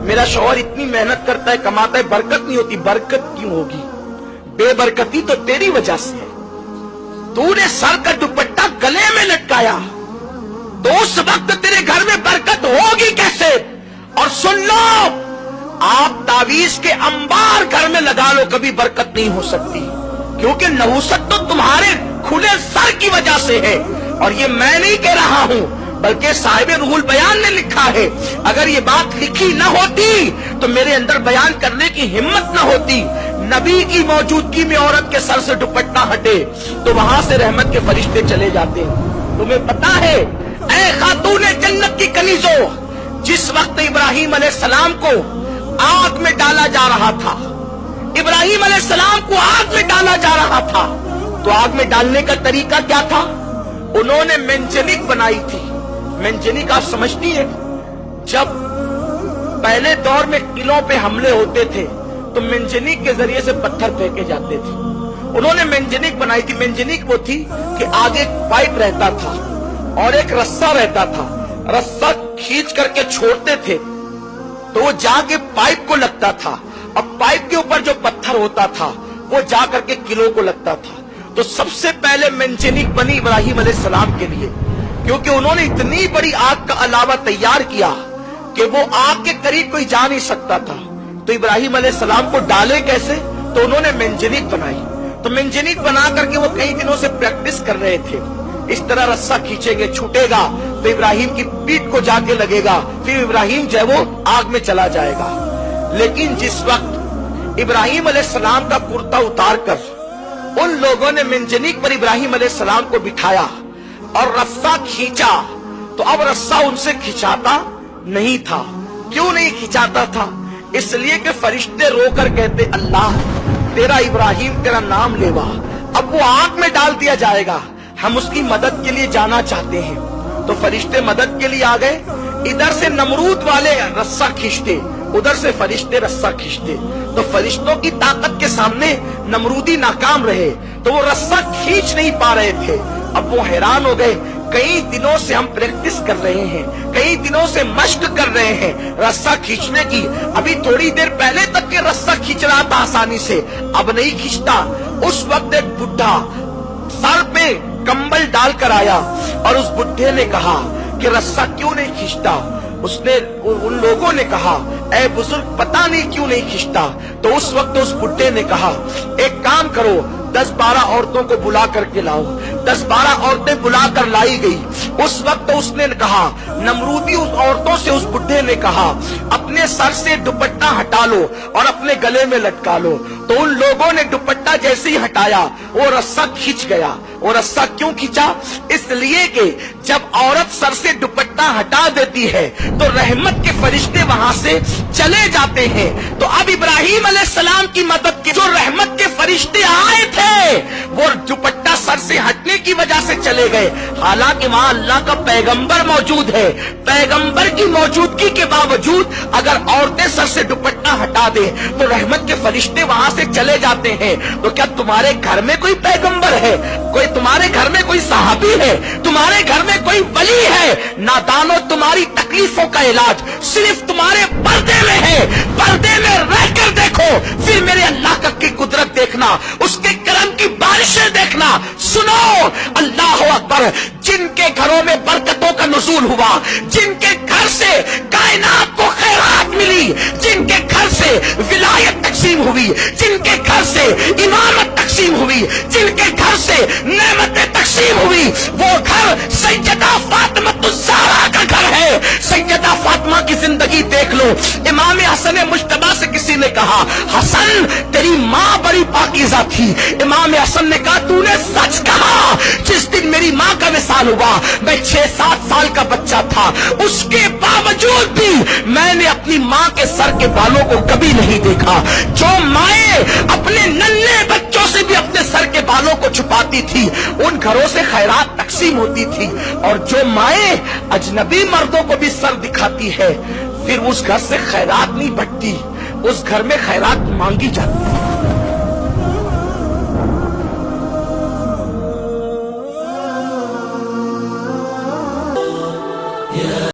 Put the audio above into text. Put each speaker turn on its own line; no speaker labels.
میرا شوہر اتنی محنت کرتا ہے, کماتا ہے, برکت نہیں ہوتی. برکت کیوں ہوگی؟ بے برکتی تو تیری وجہ سے ہے. تو نے سر کا دوپٹہ گلے میں لٹکایا تو اس وقت تیرے گھر میں برکت ہوگی کیسے؟ اور سن لو, آپ تعویذ کے انبار گھر میں لگا لو, کبھی برکت نہیں ہو سکتی, کیونکہ نحوست تو تمہارے کھلے سر کی وجہ سے ہے. اور یہ میں نہیں کہہ رہا ہوں, بلکہ صاحب روح البیان نے لکھا ہے. اگر یہ بات لکھی نہ ہوتی تو میرے اندر بیان کرنے کی ہمت نہ ہوتی. نبی کی موجودگی میں عورت کے سر سے دوپٹہ ہٹے تو وہاں سے رحمت کے فرشتے چلے جاتے ہیں. تمہیں پتا ہے اے خاتون جنت کی کنیزوں, جس وقت ابراہیم علیہ السلام کو آگ میں ڈالا جا رہا تھا, ابراہیم علیہ السلام کو آگ میں ڈالا جا رہا تھا, تو آگ میں ڈالنے کا طریقہ کیا تھا؟ انہوں نے منجنیق بنائی تھی. منجنیق آپ سمجھتی ہیں, جب پہلے دور میں قلعوں پہ حملے ہوتے تھے تو منجنیق کے ذریعے سے پتھر پھینکے جاتے تھے. انہوں نے منجنیق بنائی تھی. منجنیق وہ تھی کہ آگے ایک پائپ رہتا تھا اور ایک رسہ رہتا تھا. رسہ کھینچ کر کے چھوڑتے تھے تو وہ جا کے پائپ کو لگتا تھا, اور پائپ کے اوپر جو پتھر ہوتا تھا وہ جا کر کے قلعوں کو لگتا تھا. تو سب سے پہلے منجنیق بنی ابراہیم علیہ السلام کے لیے, کیونکہ انہوں نے اتنی بڑی آگ کا علاوہ تیار کیا کہ وہ آگ کے قریب کوئی جا نہیں سکتا تھا. تو ابراہیم علیہ السلام کو ڈالے کیسے؟ تو انہوں نے منجنیق بنائی. تو منجنیق بنا کر کے وہ کئی دنوں سے پریکٹس کر رہے تھے. اس طرح رسہ کھینچیں گے, چھوٹے گا تو ابراہیم کی پیٹھ کو جا کے لگے گا, پھر ابراہیم جو ہے وہ آگ میں چلا جائے گا. لیکن جس وقت ابراہیم علیہ السلام کا کرتا اتار کر ان لوگوں نے منجنیق پر ابراہیم علیہ السلام کو بٹھایا اور رسہ کھینچا, تو اب رسہ ان سے کھینچاتا نہیں تھا. کیوں نہیں کھینچاتا تھا؟ اس لیے کہ فرشتے رو کر کہتے, اللہ تیرا ابراہیم تیرا نام لیوا, اب وہ آگ میں ڈال دیا جائے گا, ہم اس کی مدد کے لیے جانا چاہتے ہیں. تو فرشتے مدد کے لیے آ گئے. ادھر سے نمرود والے رسہ کھینچتے, ادھر سے فرشتے رسہ کھینچتے. تو فرشتوں کی طاقت کے سامنے نمرودی ناکام رہے, تو وہ رسہ کھینچ نہیں پا رہے تھے. اب وہ حیران ہو گئے, کئی دنوں سے ہم پریکٹس کر رہے ہیں, کئی دنوں سے مشق کر رہے ہیں رسہ کھینچنے کی, ابھی تھوڑی دیر پہلے تک کہ رسہ کھینچ رہا تھا آسانی سے, اب نہیں کھینچتا. اس وقت ایک بڈھا سر پہ کمبل ڈال کر آیا اور اس بڈھے نے کہا کہ رسہ کیوں نہیں کھینچتا؟ ان لوگوں نے کہا, اے بزرگ پتہ نہیں کیوں نہیں کھینچتا. تو اس وقت اس بڈھے نے کہا, ایک کام کرو, 10-12 عورتوں کو بلا کر کے لاؤ. 10-12 عورتیں بلا کر لائی گئی. اس وقت اس نے کہا, نمرودی اس عورتوں سے اس بڈھے نے کہا, اپنے سر سے دوپٹہ ہٹا لو اور اپنے گلے میں لٹکا لو. تو ان لوگوں نے دوپٹہ جیسے ہی ہٹایا وہ رسہ کھینچ گیا. وہ رسہ کیوں کھینچا؟ اس لیے کہ جب عورت سر سے دوپٹہ ہٹا دیتی ہے تو رحمت کے فرشتے وہاں سے چلے جاتے ہیں. تو اب ابراہیم علیہ السلام کی مدد کے جو رحمت کے فرشتے آئے تھے وہ دوپٹہ سر سے ہٹنے کی وجہ سے چلے گئے. حالانکہ وہاں اللہ کا پیغمبر موجود ہے, پیغمبر کی موجودگی کے باوجود اگر عورتیں سر سے دوپٹہ ہٹا دیں تو رحمت کے فرشتے وہاں سے چلے جاتے ہیں. تو کیا تمہارے گھر میں کوئی پیغمبر ہے؟ کوئی تمہارے گھر میں کوئی صحابی ہے؟ تمہارے گھر میں کوئی ولی ہے؟ نادانو, تمہاری تکلیفوں کا علاج صرف تمہارے پردے میں ہے. پردے میں رہ کر دیکھو, پھر میرے اللہ کی قدرت دیکھنا, اس کے کرم کی بارشیں دیکھنا. سنو, اللہ اکبر, جن کے گھروں میں برکتوں کا نزول ہوا, جن کے گھر سے کائنات کو خیرات ملی, جن کے گھر سے ولایت تقسیم ہوئی, جن کے گھر سے امامت تقسیم ہوئی, جن کے گھر سے نعمتیں تقسیم ہوئی, وہ گھر سیدہ فاطمہ الزہرا کا گھر ہے. سیدہ فاطمہ کی زندگی دیکھ لو. امام حسن مجتبی سے کسی نے کہا, حسن تیری ماں بڑی پاکیزہ تھی. امام حسن نے کہا, تو نے سچ کہا. جس دن میری ماں کا وصال ہوا میں 6-7 سال کا بچہ تھا, اس کے باوجود بھی میں نے اپنی ماں کے سر کے بالوں کو کبھی نہیں دیکھا. جو مائیں اپنے ننھے بچوں سے بھی اپنے سر کے بالوں کو چھپاتی تھی ان گھروں سے خیرات تقسیم ہوتی تھی, اور جو مائیں اجنبی مردوں کو بھی سر دکھاتی ہے پھر اس گھر سے خیرات نہیں بٹتی, اس گھر میں خیرات مانگی جاتی.